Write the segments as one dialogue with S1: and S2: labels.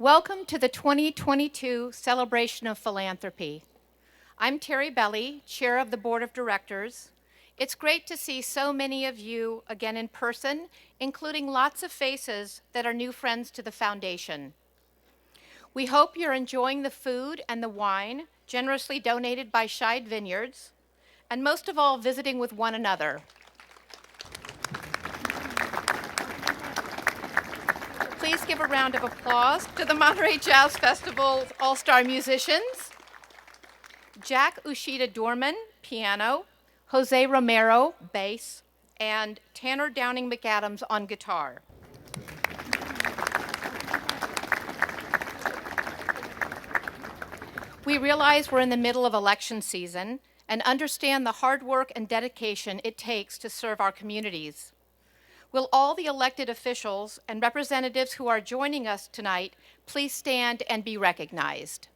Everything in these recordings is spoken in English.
S1: Welcome to the 2022 Celebration of Philanthropy. I'm Terry Belli, Chair of the Board of Directors. It's great to see so many of you again in person, including lots of faces that are new friends to the Foundation. We hope you're enjoying the food and the wine generously donated by Scheid Vineyards, and most of all, visiting with one another. Please give a round of applause to the Monterey Jazz Festival's all-star musicians, Jack Ushida Dorman, piano, Jose Romero, bass, and Tanner Downing McAdams on guitar. We realize we're in the middle of election season and understand the hard work and dedication it takes to serve our communities. Will all the elected officials and representatives who are joining us tonight please stand and be recognized?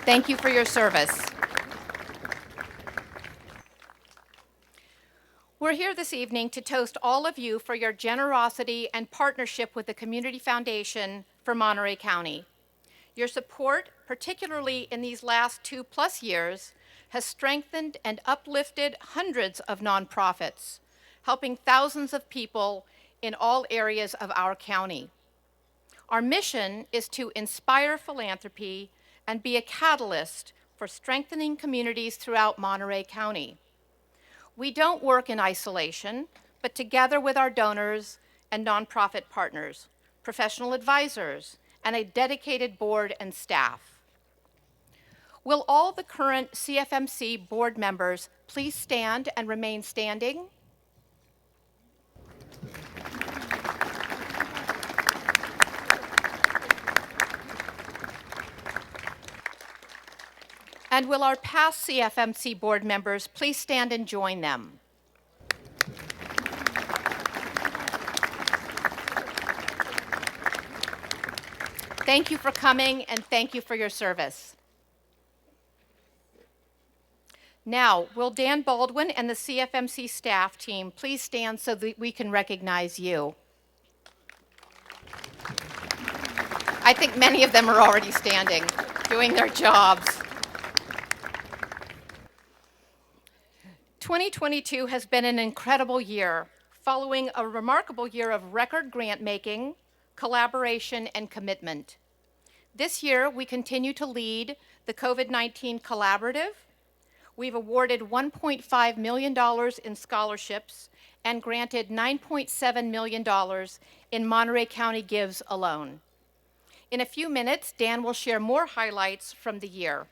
S1: Thank you for your service. We're here this evening to toast all of you for your generosity and partnership with the Community Foundation for Monterey County. Your support, particularly in these last 2+ years, has strengthened and uplifted hundreds of nonprofits, helping thousands of people in all areas of our county. Our mission is to inspire philanthropy and be a catalyst for strengthening communities throughout Monterey County. We don't work in isolation, but together with our donors and nonprofit partners, professional advisors, and a dedicated board and staff. Will all the current CFMC board members please stand and remain standing? And will our past CFMC board members please stand and join them? Thank you for coming and thank you for your service. Now, will Dan Baldwin and the CFMC staff team please stand so that we can recognize you? I think many of them are already standing, doing their jobs. 2022 has been an incredible year, following a remarkable year of record grant making, collaboration, and commitment. This year, we continue to lead the COVID-19 Collaborative. We've awarded $1.5 million in scholarships and granted $9.7 million in Monterey County Gives alone. In a few minutes, Dan will share more highlights from the year.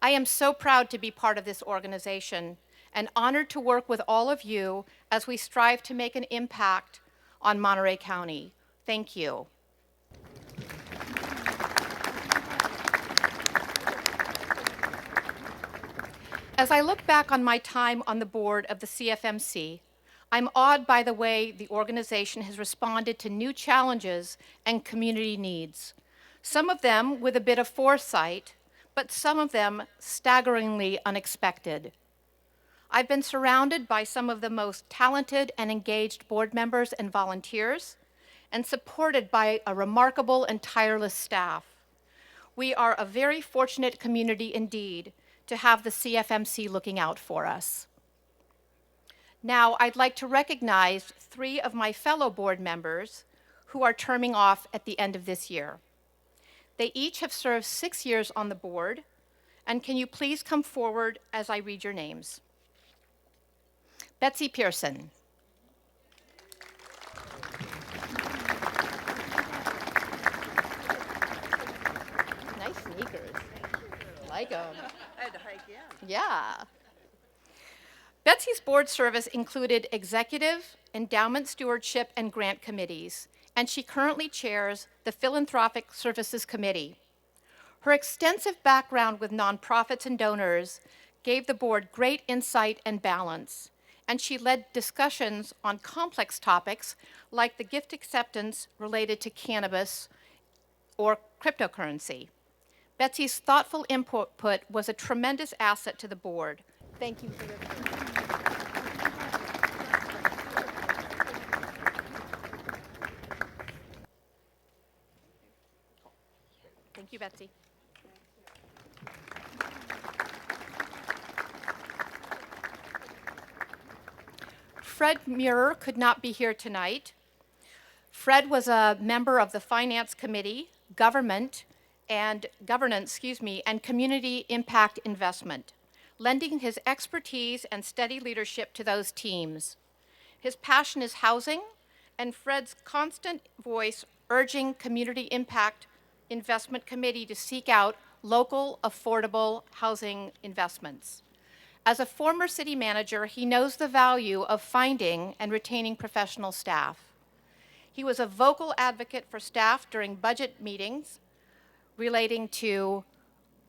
S1: I am so proud to be part of this organization and honored to work with all of you as we strive to make an impact on Monterey County. Thank you. As I look back on my time on the board of the CFMC, I'm awed by the way the organization has responded to new challenges and community needs, some of them with a bit of foresight, but some of them staggeringly unexpected. I've been surrounded by some of the most talented and engaged board members and volunteers, and supported by a remarkable and tireless staff. We are a very fortunate community indeed to have the CFMC looking out for us. Now, I'd like to recognize 3 of my fellow board members who are terming off at the end of this year. They each have served 6 years on the board, and can you please come forward as I read your names? Betsy Pearson. Nice sneakers. Like them.
S2: I had to hike in.
S1: Yeah. Betsy's board service included executive, endowment stewardship, and grant committees, and she currently chairs the Philanthropic Services Committee. Her extensive background with nonprofits and donors gave the board great insight and balance, and she led discussions on complex topics like the gift acceptance related to cannabis or cryptocurrency. Betsy's thoughtful input was a tremendous asset to the board. Thank you for your service. Thank you, Betsy. Fred Muir could not be here tonight. Fred was a member of the Finance Committee, Governance, and Community Impact Investment, lending his expertise and steady leadership to those teams. His passion is housing, and Fred's constant voice urging Community Impact Investment Committee to seek out local, affordable housing investments. As a former city manager, he knows the value of finding and retaining professional staff. He was a vocal advocate for staff during budget meetings relating to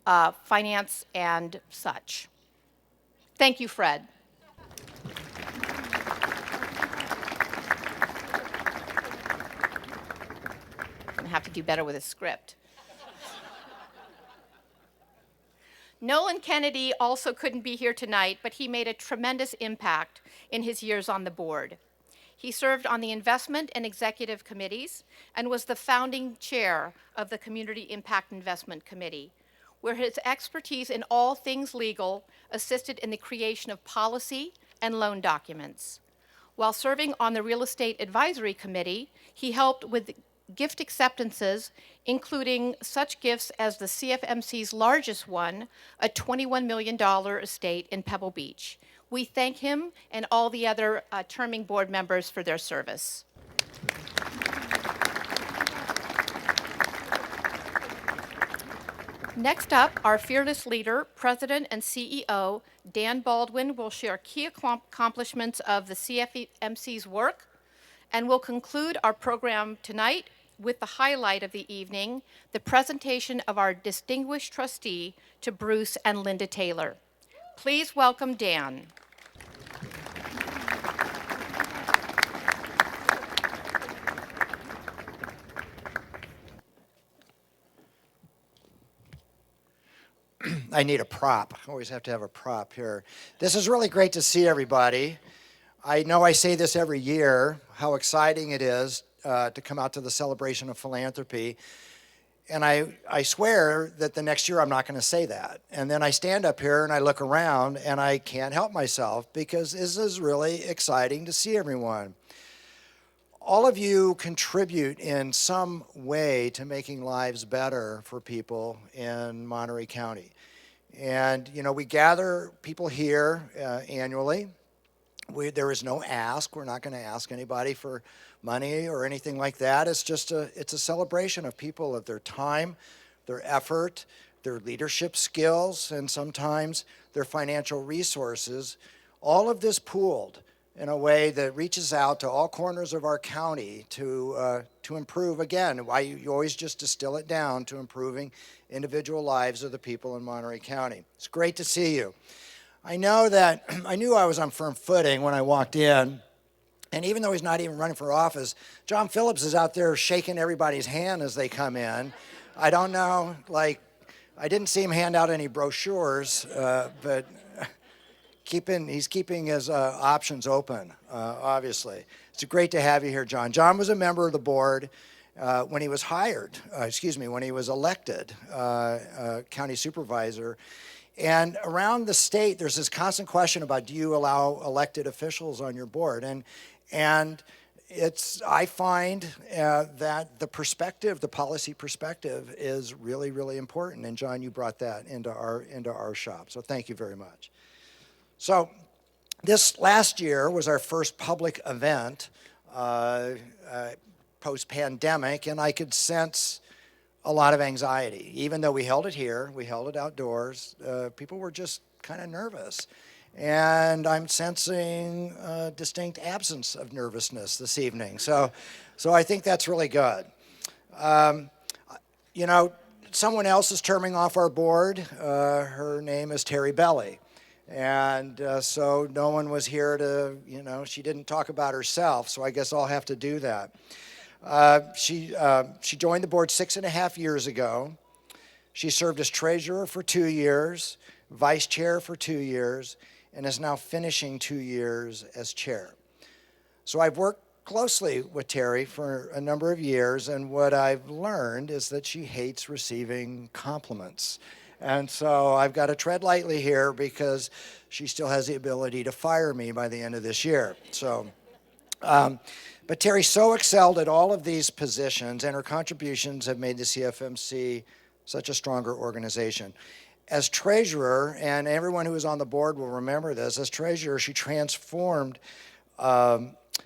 S1: finance and such. Thank you, Fred. I'm going to have to do better with a script. Nolan Kennedy also couldn't be here tonight, but he made a tremendous impact in his years on the board. He served on the investment and executive committees and was the founding chair of the Community Impact Investment Committee, where his expertise in all things legal assisted in the creation of policy and loan documents. While serving on the Real Estate Advisory Committee, he helped with gift acceptances, including such gifts as the CFMC's largest one, a $21 million estate in Pebble Beach. We thank him and all the other terming board members for their service. Next up, our fearless leader, President and CEO, Dan Baldwin, will share key accomplishments of the CFMC's work, and we'll conclude our program tonight with the highlight of the evening, the presentation of our distinguished trustee to Bruce and Linda Taylor. Please welcome Dan.
S2: I need a prop. I always have to have a prop here. This is really great to see everybody. I know I say this every year, how exciting it is to come out to the Celebration of Philanthropy. And I swear that the next year I'm not going to say that. And then I stand up here and I look around and I can't help myself because this is really exciting to see everyone. All of you contribute in some way to making lives better for people in Monterey County. And, you know, we gather people here annually. There is no ask. We're not going to ask anybody for money or anything like that. It's a celebration of people, of their time, their effort, their leadership skills, and sometimes their financial resources. All of this pooled in a way that reaches out to all corners of our county to improve, again, why you always just distill it down to improving individual lives of the people in Monterey County. It's great to see you. I know that I knew I was on firm footing when I walked in, and even though he's not even running for office, John Phillips is out there shaking everybody's hand as they come in. I don't know, I didn't see him hand out any brochures, but he's keeping his options open, obviously. It's great to have you here, John. John was a member of the board when he was when he was elected county supervisor. And around the state, there's this constant question about, do you allow elected officials on your board? And I find that the policy perspective is really, really important. And John, you brought that into our shop. So thank you very much. So this last year was our first public event post-pandemic, and I could sense a lot of anxiety. Even though we held it here, we held it outdoors, people were just kind of nervous. And I'm sensing a distinct absence of nervousness this evening. So I think that's really good. You know, someone else is terming off our board. Her name is Terry Belly. And so no one was here to, she didn't talk about herself, so I guess I'll have to do that. She joined the board 6.5 years ago. She served as treasurer for 2 years, vice chair for 2 years, and is now finishing 2 years as chair. So I've worked closely with Terry for a number of years, and what I've learned is that she hates receiving compliments. And so I've got to tread lightly here because she still has the ability to fire me by the end of this year. But Terry so excelled at all of these positions, and her contributions have made the CFMC such a stronger organization. As treasurer, and everyone who is on the board will remember this, as treasurer, she transformed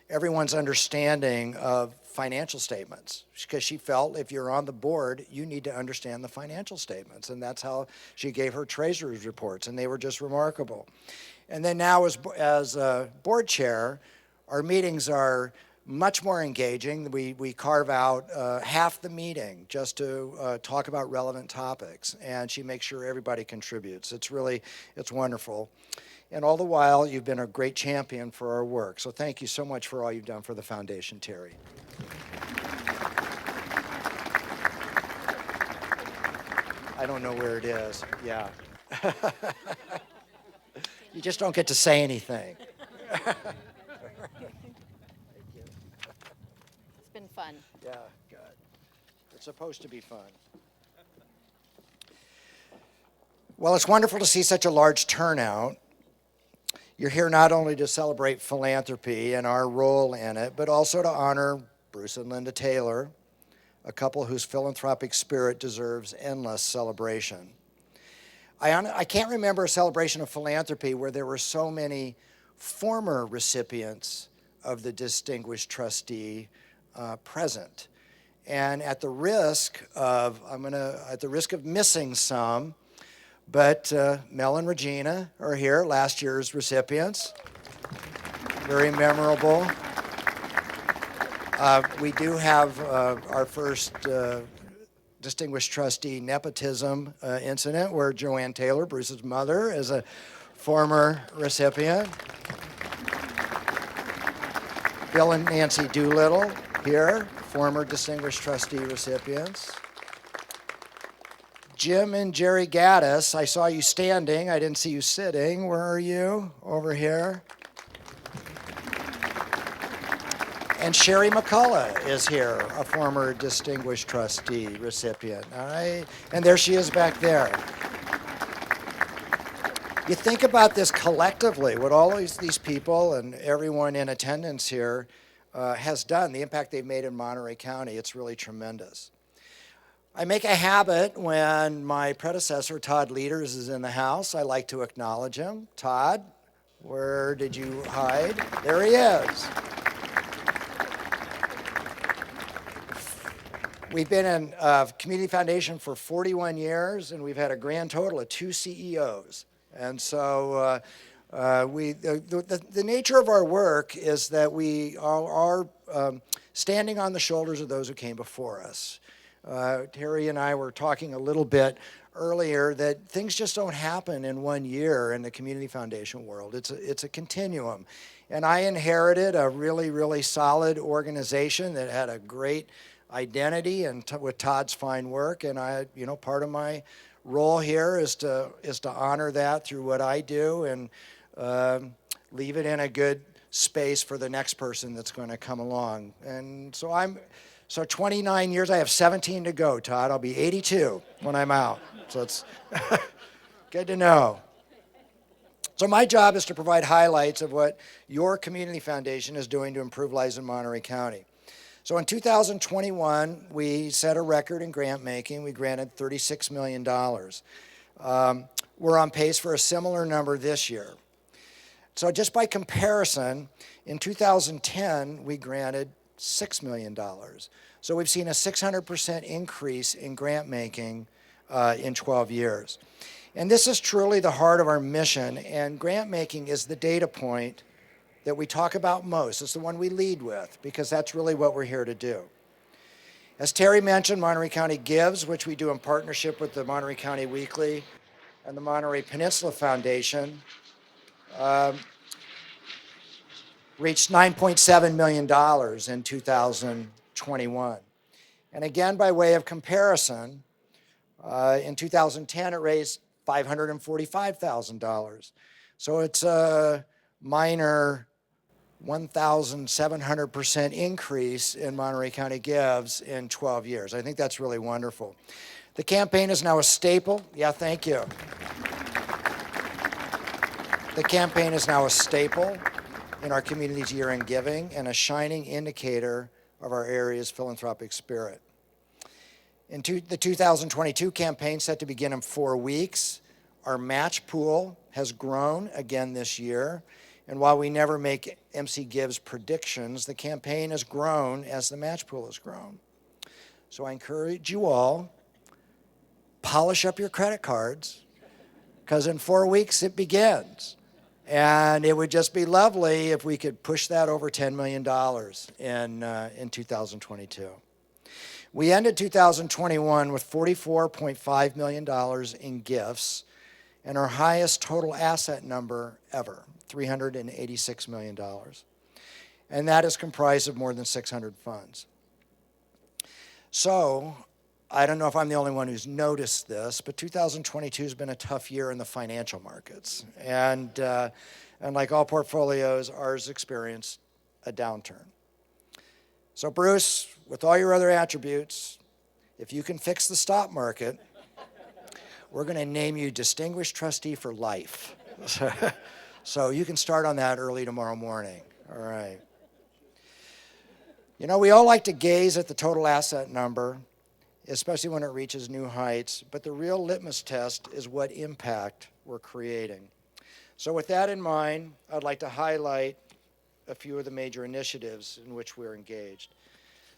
S2: everyone's understanding of financial statements, because she felt if you're on the board, you need to understand the financial statements, and that's how she gave her treasurer's reports, and they were just remarkable. And then now as board chair, our meetings are much more engaging. We carve out half the meeting just to talk about relevant topics, and she makes sure everybody contributes. It's wonderful. And all the while, you've been a great champion for our work. So thank you so much for all you've done for the foundation, Terry. I don't know where it is. Yeah. You just don't get to say anything.
S1: It's been fun.
S2: Yeah, good. It's supposed to be fun. Well, it's wonderful to see such a large turnout. You're here not only to celebrate philanthropy and our role in it, but also to honor Bruce and Linda Taylor, a couple whose philanthropic spirit deserves endless celebration. I can't remember a celebration of philanthropy where there were so many former recipients of the Distinguished Trustee present. And at the risk of missing some, but Mel and Regina are here, last year's recipients. Very memorable. We do have our first Distinguished Trustee nepotism incident where Joanne Taylor, Bruce's mother, is a former recipient. Bill and Nancy Doolittle here, former Distinguished Trustee recipients. Jim and Jerry Gaddis, I saw you standing. I didn't see you sitting. Where are you? Over here. And Sherry McCullough is here, a former Distinguished Trustee recipient. All right? And there she is back there. You think about this collectively, what all these people and everyone in attendance here has done, the impact they've made in Monterey County, it's really tremendous. I make a habit when my predecessor, Todd Leaders, is in the house, I like to acknowledge him. Todd, where did you hide? There he is. We've been in Community Foundation for 41 years, and we've had a grand total of 2 CEOs. And so the nature of our work is that we are standing on the shoulders of those who came before us. Terry and I were talking a little bit earlier that things just don't happen in 1 year in the Community Foundation world. It's a continuum. And I inherited a really, really solid organization that had a great identity and with Todd's fine work. And part of my role here is to honor that through what I do and leave it in a good space for the next person that's going to come along. And so 29 years, I have 17 to go, Todd. I'll be 82 when I'm out. So it's good to know. So my job is to provide highlights of what your community foundation is doing to improve lives in Monterey County. So in 2021, we set a record in grant making. We granted $36 million. We're on pace for a similar number this year. So just by comparison, in 2010, we granted $6 million. So we've seen a 600% increase in grant making in 12 years. And this is truly the heart of our mission, and grant making is the data point that we talk about most. It's the one we lead with, because that's really what we're here to do. As Terry mentioned, Monterey County Gives, which we do in partnership with the Monterey County Weekly and the Monterey Peninsula Foundation, reached $9.7 million in 2021. And again, by way of comparison, in 2010, it raised $545,000. So it's a minor 1,700% increase in Monterey County Gives in 12 years. I think that's really wonderful. The campaign is now a staple. Yeah, thank you. The campaign is now a staple in our community's year-end giving and a shining indicator of our area's philanthropic spirit. The 2022 campaign, set to begin in 4 weeks, our match pool has grown again this year. And while we never make MC Gives predictions, the campaign has grown as the match pool has grown. So I encourage you all, polish up your credit cards, because in 4 weeks it begins. And it would just be lovely if we could push that over $10 million in 2022. We ended 2021 with $44.5 million in gifts and our highest total asset number ever, $386 million. And that is comprised of more than 600 funds. So, I don't know if I'm the only one who's noticed this, but 2022 has been a tough year in the financial markets. And like all portfolios, ours experienced a downturn. So Bruce, with all your other attributes, if you can fix the stock market, we're going to name you Distinguished Trustee for Life. So you can start on that early tomorrow morning. All right. You know, we all like to gaze at the total asset number, especially when it reaches new heights, but the real litmus test is what impact we're creating. So with that in mind, I'd like to highlight a few of the major initiatives in which we're engaged.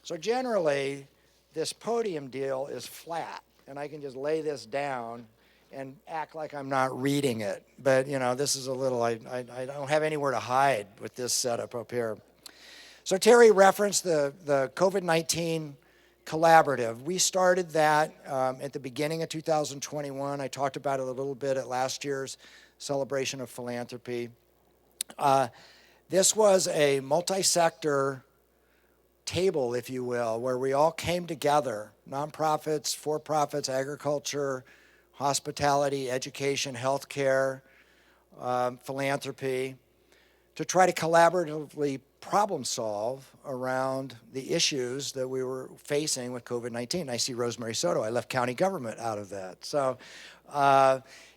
S2: So generally, this podium deal is flat, and I can just lay this down and act like I'm not reading it. But, you know, this is a little, I don't have anywhere to hide with this setup up here. So Terry referenced the COVID-19 collaborative. We started that at the beginning of 2021. I talked about it a little bit at last year's Celebration of Philanthropy. This was a multi-sector table, if you will, where we all came together, nonprofits, for-profits, agriculture, hospitality, education, healthcare, philanthropy, to try to collaboratively problem solve around the issues that we were facing with COVID-19. I see Rosemary Soto. I left county government out of that. So,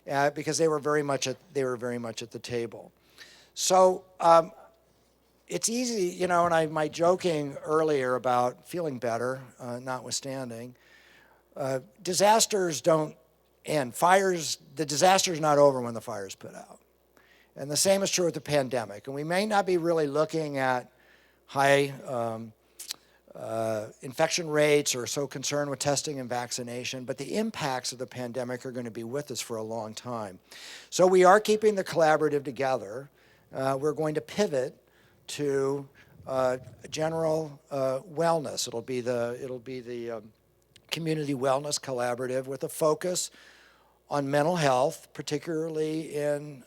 S2: because they were very much at the table. So it's easy, you know, and my joking earlier about feeling better, notwithstanding, disasters don't end. The disaster's not over when the fire's put out. And the same is true with the pandemic. And we may not be really looking at high infection rates or so concerned with testing and vaccination, but the impacts of the pandemic are going to be with us for a long time. So we are keeping the collaborative together. We're going to pivot to general wellness. It'll be the Community Wellness Collaborative with a focus on mental health, particularly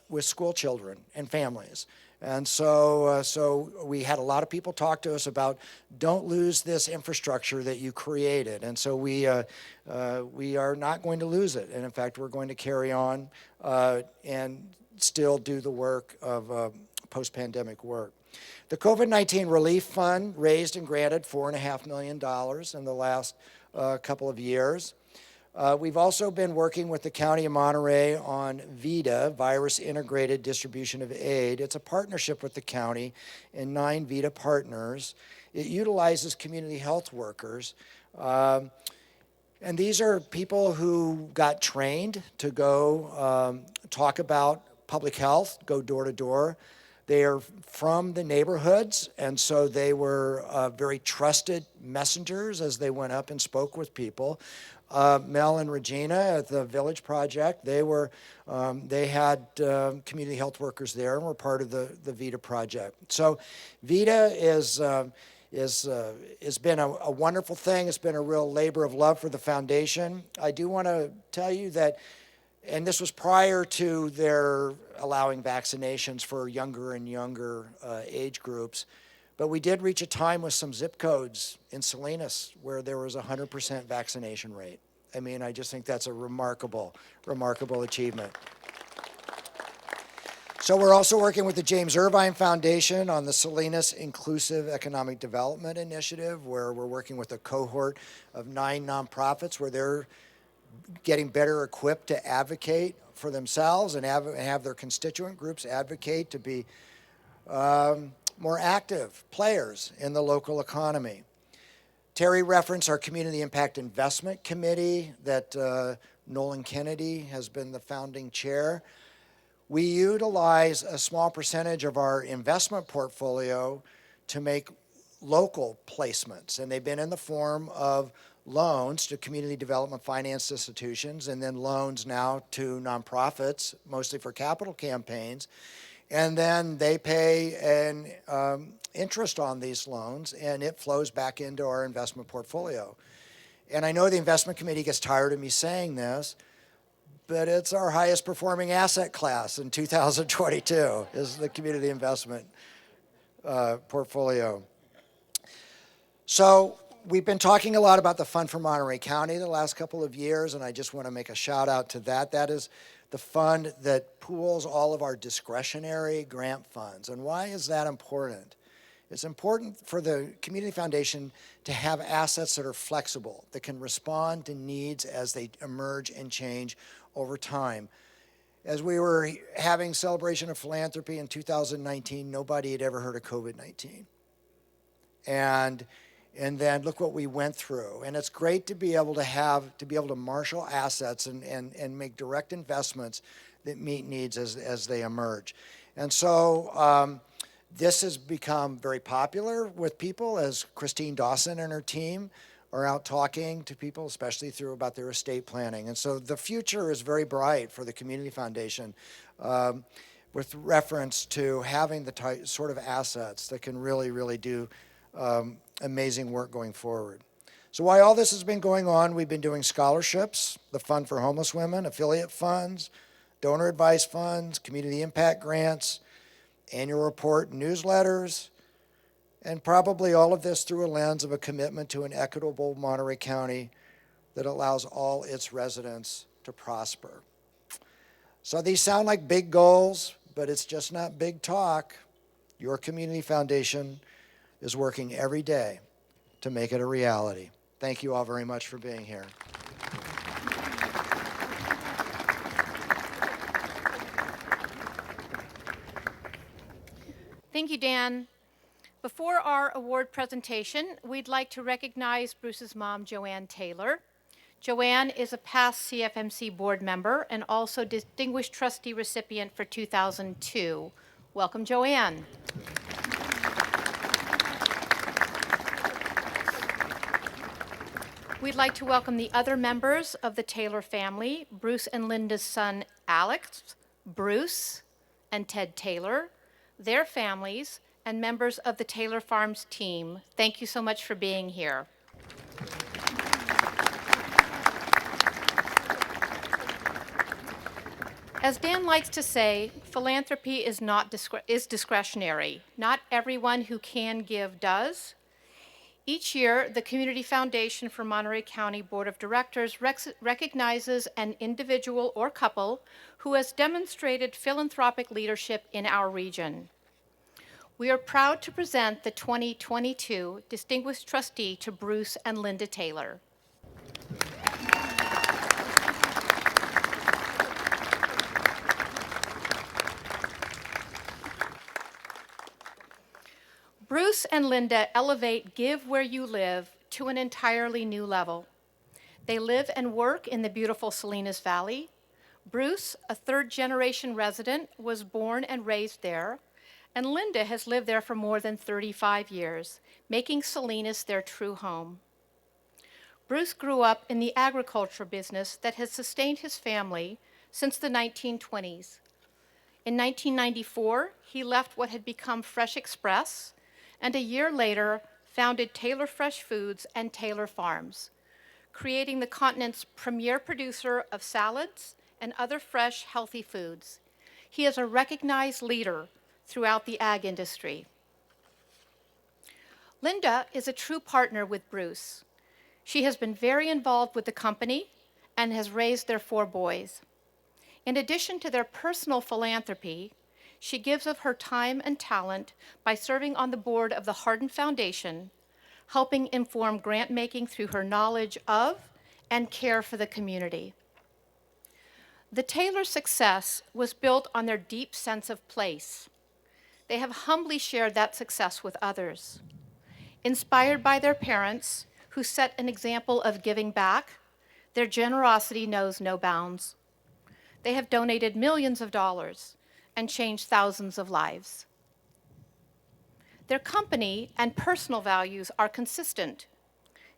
S2: with school children and families. And so we had a lot of people talk to us about, don't lose this infrastructure that you created. And so we are not going to lose it. And in fact, we're going to carry on and still do the work of post-pandemic work. The COVID-19 Relief Fund raised and granted $4.5 million in the last couple of years. We've also been working with the County of Monterey on VITA, Virus Integrated Distribution of Aid. It's a partnership with the county and 9 VITA partners. It utilizes community health workers. And these are people who got trained to go talk about public health, go door to door. They are from the neighborhoods, and so they were very trusted messengers as they went up and spoke with people. Mel and Regina at the Village Project, they had community health workers there and were part of the VITA project. So VITA has been a wonderful thing. It's been a real labor of love for the foundation. I do want to tell you that, and this was prior to their allowing vaccinations for younger and younger age groups, but we did reach a time with some zip codes in Salinas where there was a 100% vaccination rate. I mean, I just think that's a remarkable, remarkable achievement. So we're also working with the James Irvine Foundation on the Salinas Inclusive Economic Development Initiative, where we're working with a cohort of 9 nonprofits where they're getting better equipped to advocate for themselves and have their constituent groups advocate to be more active players in the local economy. Terry referenced our Community Impact Investment Committee that Nolan Kennedy has been the founding chair. We utilize a small percentage of our investment portfolio to make local placements, and they've been in the form of loans to community development finance institutions and then loans now to nonprofits, mostly for capital campaigns. And then they pay an interest on these loans, and it flows back into our investment portfolio. And I know the investment committee gets tired of me saying this, but it's our highest performing asset class in 2022 is the community investment portfolio. So we've been talking a lot about the Fund for Monterey County the last couple of years, and I just want to make a shout out to that. That is the fund that pools all of our discretionary grant funds. And why is that important? It's important for the community foundation to have assets that are flexible, that can respond to needs as they emerge and change over time. As we were having Celebration of Philanthropy in 2019, nobody had ever heard of COVID-19. And then look what we went through. And it's great to be able to marshal assets and make direct investments that meet needs as they emerge. And so this has become very popular with people as Christine Dawson and her team are out talking to people, especially about their estate planning. And so the future is very bright for the Community Foundation with reference to having the sort of assets that can really, really do amazing work going forward. So while all this has been going on, we've been doing scholarships, the Fund for Homeless Women, affiliate funds, donor advice funds, community impact grants, annual report, newsletters, and probably all of this through a lens of a commitment to an equitable Monterey County that allows all its residents to prosper. So these sound like big goals, but it's just not big talk. Your community foundation is working every day to make it a reality. Thank you all very much for being here.
S1: Thank you, Dan. Before our award presentation, we'd like to recognize Bruce's mom, Joanne Taylor. Joanne is a past CFMC board member and also Distinguished Trustee recipient for 2002. Welcome, Joanne. We'd like to welcome the other members of the Taylor family, Bruce and Linda's son, Alex, Bruce, and Ted Taylor, their families, and members of the Taylor Farms team. Thank you so much for being here. As Dan likes to say, philanthropy is discretionary. Not everyone who can give does. Each year, the Community Foundation for Monterey County Board of Directors recognizes an individual or couple who has demonstrated philanthropic leadership in our region. We are proud to present the 2022 Distinguished Trustee to Bruce and Linda Taylor. Bruce and Linda elevate Give Where You Live to an entirely new level. They live and work in the beautiful Salinas Valley. Bruce, a third-generation resident, was born and raised there, and Linda has lived there for more than 35 years, making Salinas their true home. Bruce grew up in the agriculture business that has sustained his family since the 1920s. In 1994, he left what had become Fresh Express, and a year later founded Taylor Fresh Foods and Taylor Farms, creating the continent's premier producer of salads and other fresh, healthy foods. He is a recognized leader throughout the ag industry. Linda is a true partner with Bruce. She has been very involved with the company and has raised their 4 boys. In addition to their personal philanthropy, She gives of her time and talent by serving on the board of the Hardin Foundation, helping inform grant making through her knowledge of and care for the community. The Taylors' success was built on their deep sense of place. They have humbly shared that success with others. Inspired by their parents, who set an example of giving back, their generosity knows no bounds. They have donated millions of dollars and changed thousands of lives. Their company and personal values are consistent.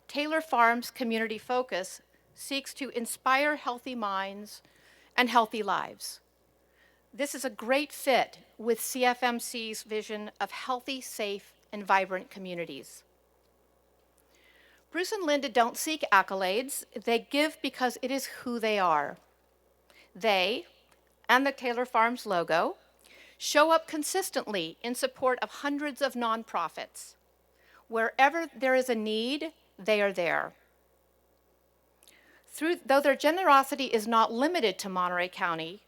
S1: Taylor Farms' community focus seeks to inspire healthy minds and healthy lives. This is a great fit with CFMC's vision of healthy, safe, and vibrant communities. Bruce and Linda don't seek accolades. They give because it is who they are. They, and the Taylor Farms logo, show up consistently in support of hundreds of nonprofits. Wherever there is a need, they are there. Though their generosity is not limited to Monterey County,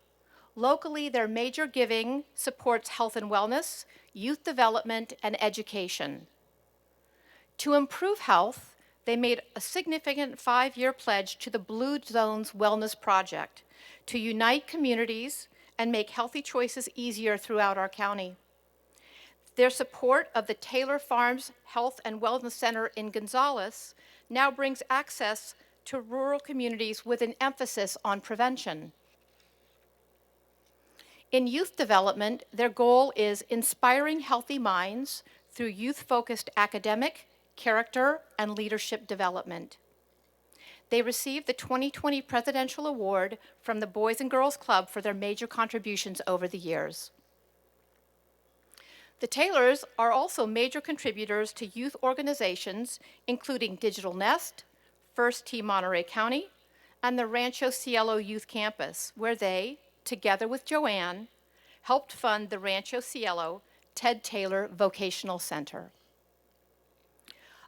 S1: locally their major giving supports health and wellness, youth development, and education. To improve health, they made a significant 5-year pledge to the Blue Zones Wellness Project to unite communities and make healthy choices easier throughout our county. Their support of the Taylor Farms Health and Wellness Center in Gonzales now brings access to rural communities with an emphasis on prevention. In youth development, their goal is inspiring healthy minds through youth-focused academic, character, and leadership development. They received the 2020 Presidential Award from the Boys and Girls Club for their major contributions over the years. The Taylors are also major contributors to youth organizations, including Digital Nest, First Team Monterey County, and the Rancho Cielo Youth Campus, where they, together with Joanne, helped fund the Rancho Cielo Ted Taylor Vocational Center.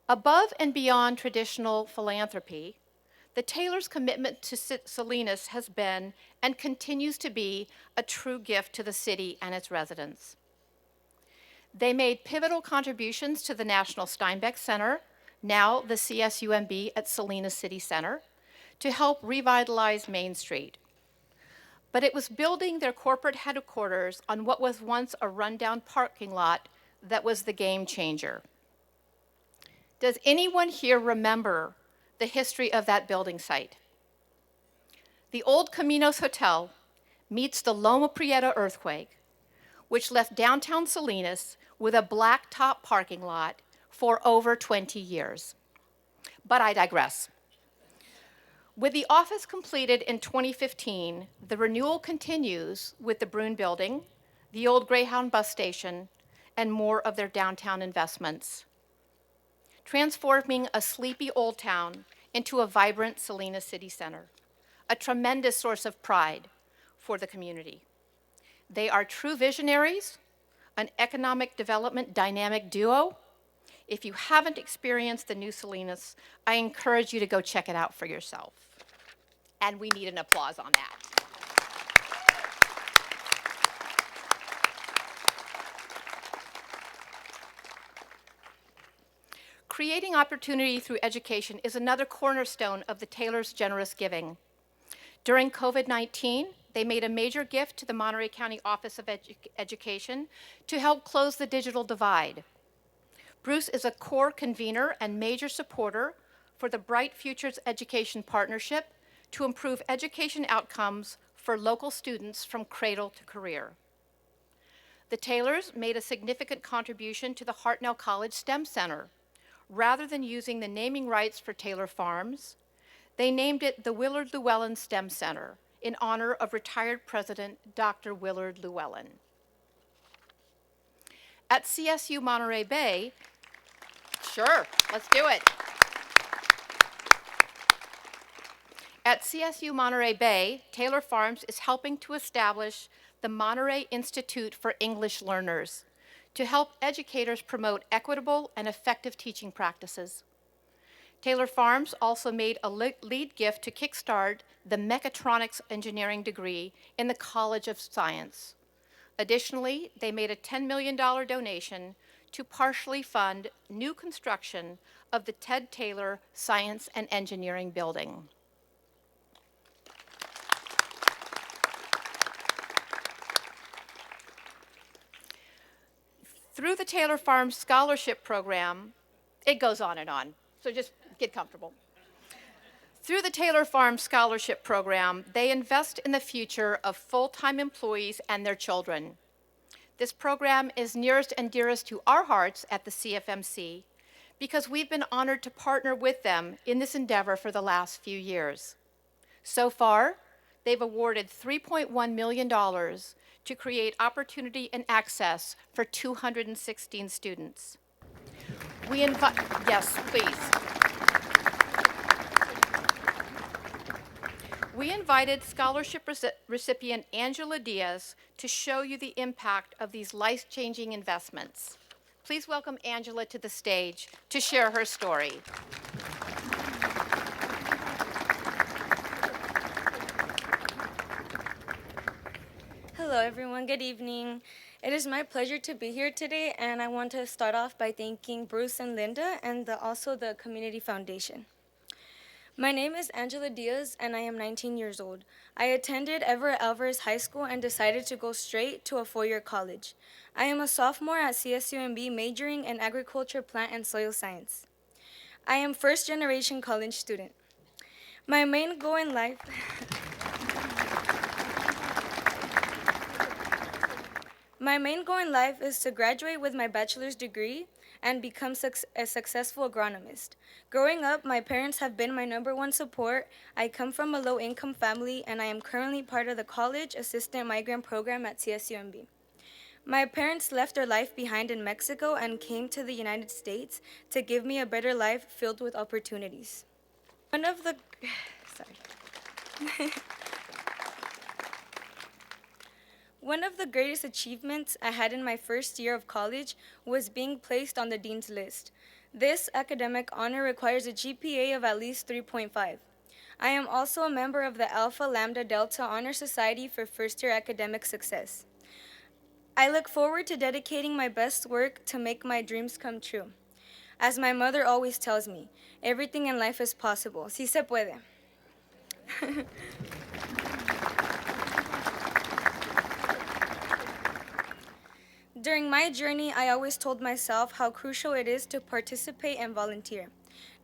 S1: Above and beyond traditional philanthropy, the Taylors' commitment to Salinas has been and continues to be a true gift to the city and its residents. They made pivotal contributions to the National Steinbeck Center, now the CSUMB at Salinas City Center, to help revitalize Main Street. But it was building their corporate headquarters on what was once a rundown parking lot that was the game changer. Does anyone here remember the history of that building site? The old Caminos Hotel meets the Loma Prieta earthquake, which left downtown Salinas with a blacktop parking lot for over 20 years. But I digress. With the office completed in 2015, the renewal continues with the Brune Building, the old Greyhound bus station, and more of their downtown investments, transforming a sleepy old town into a vibrant Salinas City Center, a tremendous source of pride for the community. They are true visionaries, an economic development dynamic duo. If you haven't experienced the new Salinas, I encourage you to go check it out for yourself. And we need an applause on that. Creating opportunity through education is another cornerstone of the Taylors' generous giving. During COVID-19, they made a major gift to the Monterey County Office of Education to help close the digital divide. Bruce is a core convener and major supporter for the Bright Futures Education Partnership to improve education outcomes for local students from cradle to career. The Taylors made a significant contribution to the Hartnell College STEM Center. Rather than using the naming rights for Taylor Farms, they named it the Willard Llewellyn STEM Center in honor of retired President Dr. Willard Llewellyn. At CSU Monterey Bay, sure, let's do it. At CSU Monterey Bay, Taylor Farms is helping to establish the Monterey Institute for English Learners to help educators promote equitable and effective teaching practices. Taylor Farms also made a lead gift to kickstart the mechatronics engineering degree in the College of Science. Additionally, they made a $10 million donation to partially fund new construction of the Ted Taylor Science and Engineering Building. Through the Taylor Farm Scholarship Program, it goes on and on, so just get comfortable. Through the Taylor Farm Scholarship Program, they invest in the future of full-time employees and their children. This program is nearest and dearest to our hearts at the CFMC because we've been honored to partner with them in this endeavor for the last few years. So far, they've awarded $3.1 million to create opportunity and access for 216 students. Yes, please. We invited scholarship recipient Angela Diaz to show you the impact of these life-changing investments. Please welcome Angela to the stage to share her story.
S3: Hello, everyone. Good evening. It is my pleasure to be here today, and I want to start off by thanking Bruce and Linda and also the Community Foundation. My name is Angela Diaz, and I am 19 years old. I attended Everett Alvarez High School and decided to go straight to a four-year college. I am a sophomore at CSUMB majoring in agriculture, plant, and soil science. I am first-generation college student. My main goal in life... My main goal in life is to graduate with my bachelor's degree and become a successful agronomist. Growing up, my parents have been my number one support. I come from a low-income family, and I am currently part of the College Assistant Migrant Program at CSUMB. My parents left their life behind in Mexico and came to the United States to give me a better life filled with opportunities. One of the greatest achievements I had in my first year of college was being placed on the Dean's List. This academic honor requires a GPA of at least 3.5. I am also a member of the Alpha Lambda Delta Honor Society for first-year academic success. I look forward to dedicating my best work to make my dreams come true. As my mother always tells me, everything in life is possible. Sí se puede. During my journey, I always told myself how crucial it is to participate and volunteer.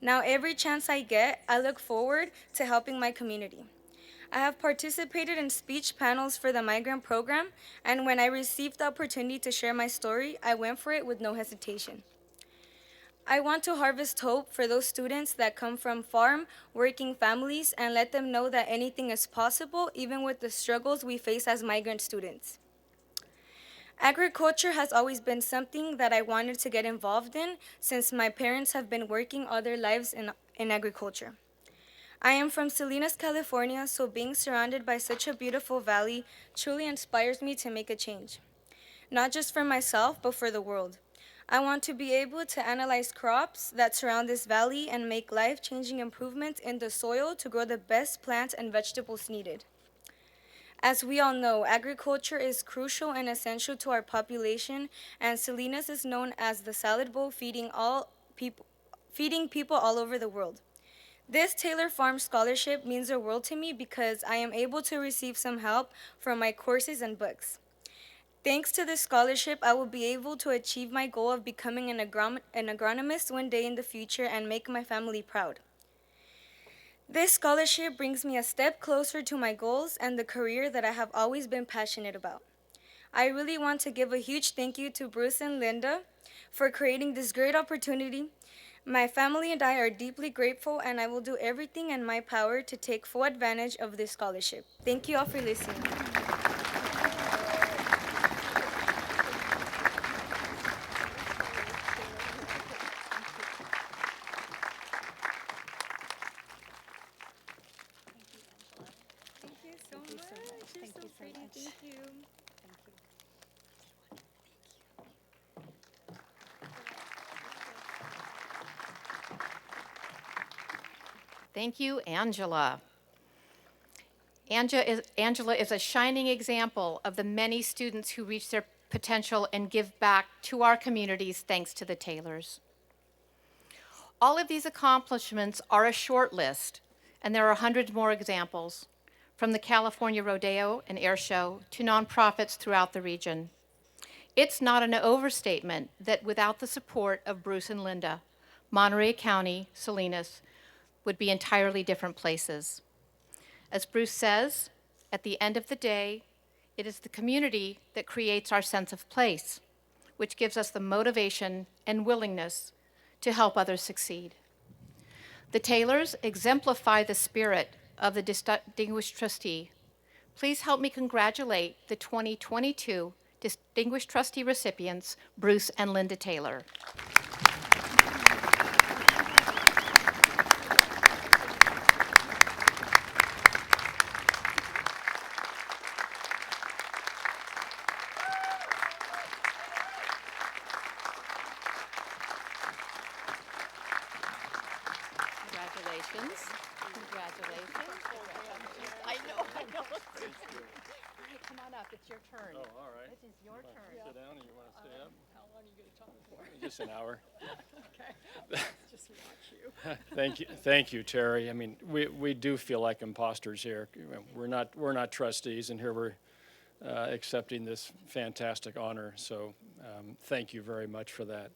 S3: Now, every chance I get, I look forward to helping my community. I have participated in speech panels for the migrant program, and when I received the opportunity to share my story, I went for it with no hesitation. I want to harvest hope for those students that come from farm, working families and let them know that anything is possible, even with the struggles we face as migrant students. Agriculture has always been something that I wanted to get involved in since my parents have been working all their lives in agriculture. I am from Salinas, California, so being surrounded by such a beautiful valley truly inspires me to make a change. Not just for myself, but for the world. I want to be able to analyze crops that surround this valley and make life-changing improvements in the soil to grow the best plants and vegetables needed. As we all know, agriculture is crucial and essential to our population, and Salinas is known as the salad bowl feeding people all over the world. This Taylor Farm Scholarship means the world to me because I am able to receive some help from my courses and books. Thanks to this scholarship, I will be able to achieve my goal of becoming an agronomist one day in the future and make my family proud. This scholarship brings me a step closer to my goals and the career that I have always been passionate about. I really want to give a huge thank you to Bruce and Linda for creating this great opportunity. My family and I are deeply grateful, and I will do everything in my power to take full advantage of this scholarship. Thank you all for listening.
S1: Thank you, Angela. Angela is a shining example of the many students who reach their potential and give back to our communities thanks to the Taylors. All of these accomplishments are a short list, and there are hundreds more examples, from the California Rodeo and Air Show to nonprofits throughout the region. It's not an overstatement that without the support of Bruce and Linda, Monterey County, Salinas, would be entirely different places. As Bruce says, at the end of the day, it is the community that creates our sense of place, which gives us the motivation and willingness to help others succeed. The Taylors exemplify the spirit of the Distinguished Trustee. Please help me congratulate the 2022 Distinguished Trustee recipients, Bruce and Linda Taylor. Congratulations. Congratulations. I know. All right, come on up. It's your turn.
S4: Oh, all right.
S1: This is your turn.
S4: Sit down, and you want to stay up?
S5: How long are you going to talk for?
S4: Just an hour.
S5: Okay. Just watch you.
S4: Thank you, Terry. I mean, we do feel like imposters here. We're not trustees, and here we're accepting this fantastic honor. So, thank you very much for that.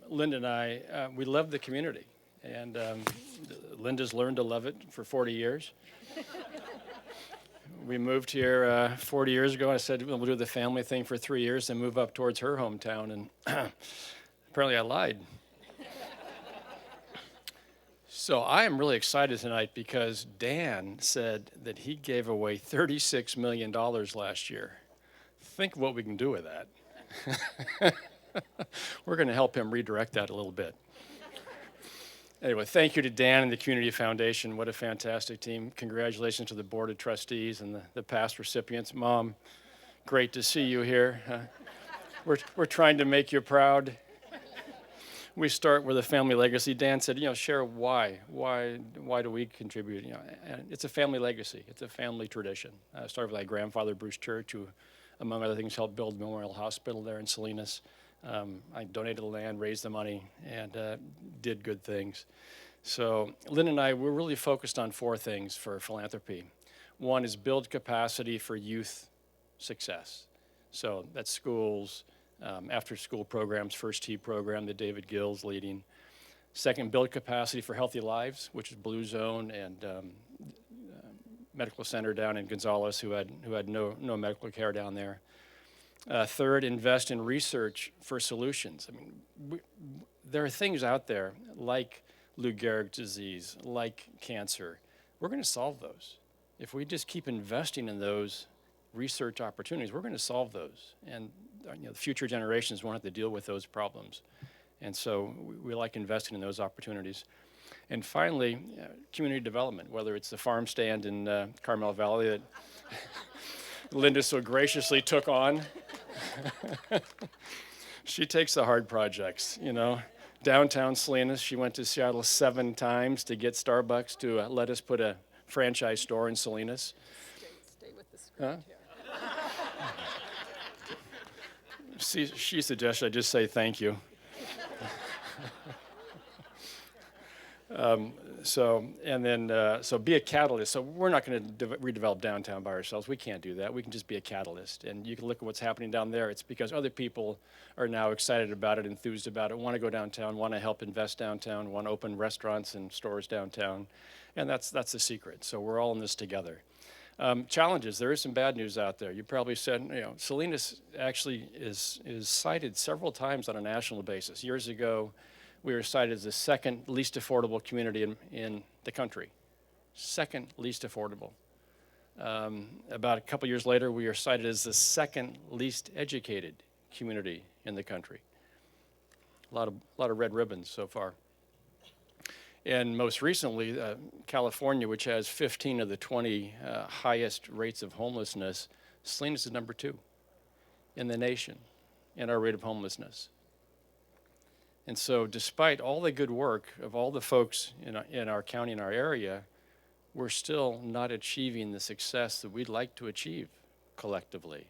S4: Linda and I, we love the community, and Linda's learned to love it for 40 years. We moved here 40 years ago. I said we'll do the family thing for 3 years and move up towards her hometown, and apparently I lied. So I am really excited tonight because Dan said that he gave away $36 million last year. Think what we can do with that. We're going to help him redirect that a little bit. Anyway, thank you to Dan and the Community Foundation. What a fantastic team. Congratulations to the Board of Trustees and the past recipients. Mom, great to see you here. We're trying to make you proud. We start with a family legacy. Dan said, share why. Why do we contribute? And it's a family legacy. It's a family tradition. Started with my grandfather, Bruce Church, who, among other things, helped build Memorial Hospital there in Salinas. I donated the land, raised the money, and did good things. So Lynn and I, we're really focused on 4 things for philanthropy. One is build capacity for youth success. So that's schools, after-school programs, First Tee program that David Gill's leading. Second, build capacity for healthy lives, which is Blue Zone and medical center down in Gonzales, who had no medical care down there. Third, invest in research for solutions. I mean, there are things out there like Lou Gehrig's disease, like cancer. We're going to solve those. If we just keep investing in those research opportunities, we're going to solve those. And the future generations won't have to deal with those problems. And so we like investing in those opportunities. And finally, community development, whether it's the farm stand in Carmel Valley that Linda so graciously took on. She takes the hard projects, Downtown Salinas, she went to Seattle 7 times to get Starbucks to let us put a franchise store in Salinas.
S5: Stay with the script here.
S4: She suggested I just say thank you. So be a catalyst. So we're not going to redevelop downtown by ourselves. We can't do that. We can just be a catalyst. And you can look at what's happening down there. It's because other people are now excited about it, enthused about it, want to go downtown, want to help invest downtown, want to open restaurants and stores downtown. And that's the secret. So we're all in this together. Challenges. There is some bad news out there. You probably said, Salinas actually is cited several times on a national basis. Years ago, we were cited as the second least affordable community in the country. Second least affordable. About a couple years later, we are cited as the second least educated community in the country. A lot of red ribbons so far. And most recently, California, which has 15 of the 20 highest rates of homelessness, Salinas is number 2 in the nation in our rate of homelessness. And so despite all the good work of all the folks in our county, in our area, we're still not achieving the success that we'd like to achieve collectively.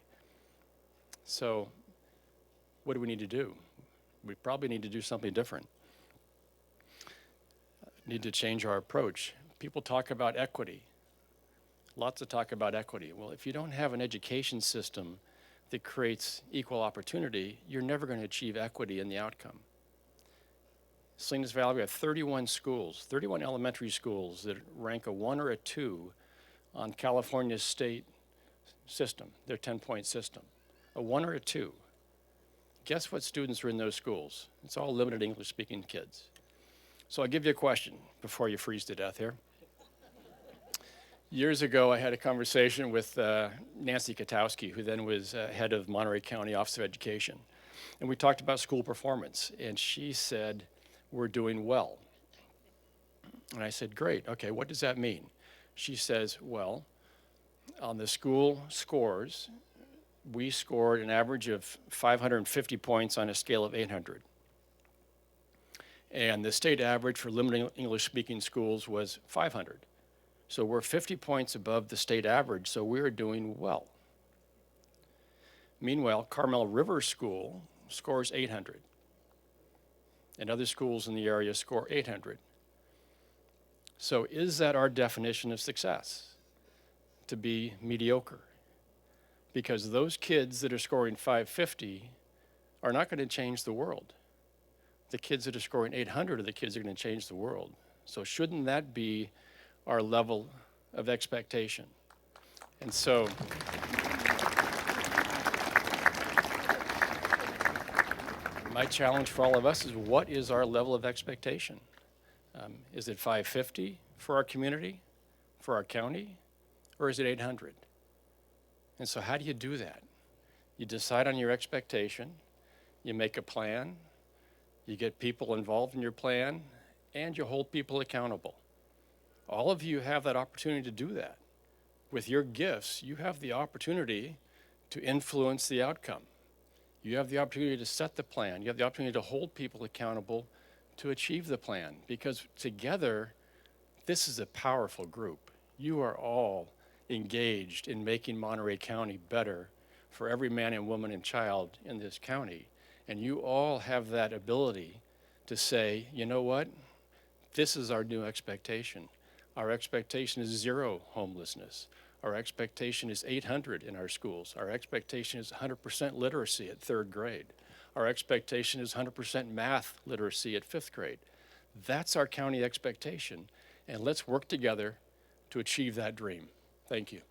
S4: So what do we need to do? We probably need to do something different. Need to change our approach. People talk about equity. Lots of talk about equity. Well, if you don't have an education system that creates equal opportunity, you're never going to achieve equity in the outcome. Salinas Valley, we have 31 schools, 31 elementary schools that rank a 1 or a 2 on California's state system, their 10-point system. A 1 or a 2. Guess what students are in those schools? It's all limited English-speaking kids. So I'll give you a question before you freeze to death here. Years ago, I had a conversation with Nancy Katowski, who then was head of Monterey County Office of Education. And we talked about school performance. And she said, we're doing well. And I said, great. Okay, what does that mean? She says, well, on the school scores, we scored an average of 550 points on a scale of 800. And the state average for limited English-speaking schools was 500. So we're 50 points above the state average, so we're doing well. Meanwhile, Carmel River School scores 800. And other schools in the area score 800. So is that our definition of success? To be mediocre? Because those kids that are scoring 550 are not going to change the world. The kids that are scoring 800 are the kids that are going to change the world. So shouldn't that be our level of expectation? And so my challenge for all of us is, what is our level of expectation? Is it 550 for our community, for our county, or is it 800? And so how do you do that? You decide on your expectation, you make a plan, you get people involved in your plan, and you hold people accountable. All of you have that opportunity to do that. With your gifts, you have the opportunity to influence the outcome. You have the opportunity to set the plan. You have the opportunity to hold people accountable to achieve the plan, because together, this is a powerful group. You are all engaged in making Monterey County better for every man and woman and child in this county. And you all have that ability to say, you know what? This is our new expectation. Our expectation is 0 homelessness. Our expectation is 800 in our schools. Our expectation is 100% literacy at 3rd grade. Our expectation is 100% math literacy at 5th grade. That's our county expectation, and let's work together to achieve that dream. Thank you.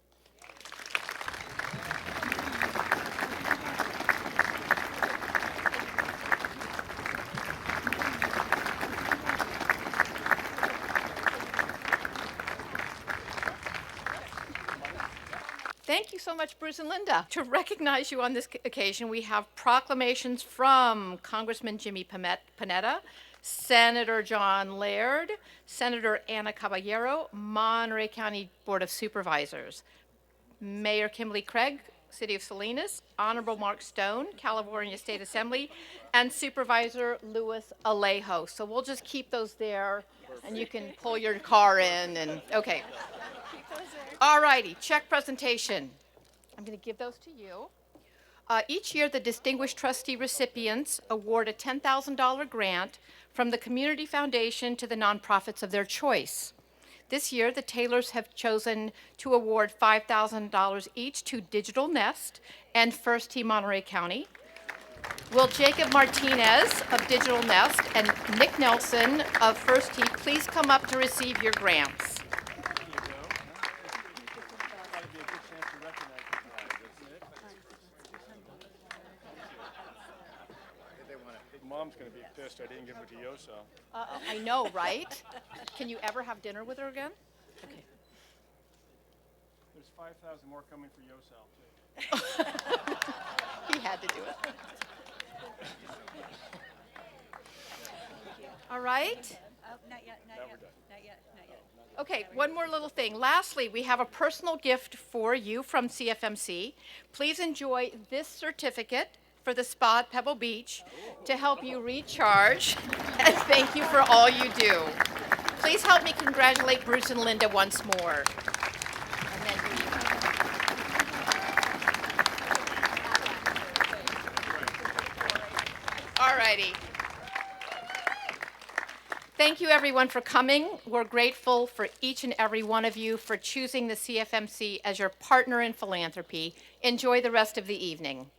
S1: Thank you so much, Bruce and Linda. To recognize you on this occasion, we have proclamations from Congressman Jimmy Panetta, Senator John Laird, Senator Ana Caballero, Monterey County Board of Supervisors, Mayor Kimberly Craig, City of Salinas, Honorable Mark Stone, California State Assembly, and Supervisor Luis Alejo. So we'll just keep those there, and you can pull your car in, and okay. All righty, check presentation. I'm going to give those to you. Each year, the Distinguished Trustee recipients award a $10,000 grant from the Community Foundation to the nonprofits of their choice. This year, the Taylors have chosen to award $5,000 each to Digital Nest and First Team Monterey County. Will Jacob Martinez of Digital Nest and Nick Nelson of First Team please come up to receive your grants?
S4: Mom's going to be pissed I didn't give it to Yoso.
S1: I know, right? Can you ever have dinner with her again? Okay.
S4: There's 5,000 more coming for Yoso, too.
S1: He had to do it. All right.
S6: Not yet.
S1: Okay, one more little thing. Lastly, we have a personal gift for you from CFMC. Please enjoy this certificate for the spa at Pebble Beach to help you recharge, and thank you for all you do. Please Please help me congratulate Bruce and Linda once more. And then here you go. All righty. Thank you, everyone, for coming. We're grateful for each and every one of you for choosing the CFMC as your partner in philanthropy. Enjoy the rest of the evening.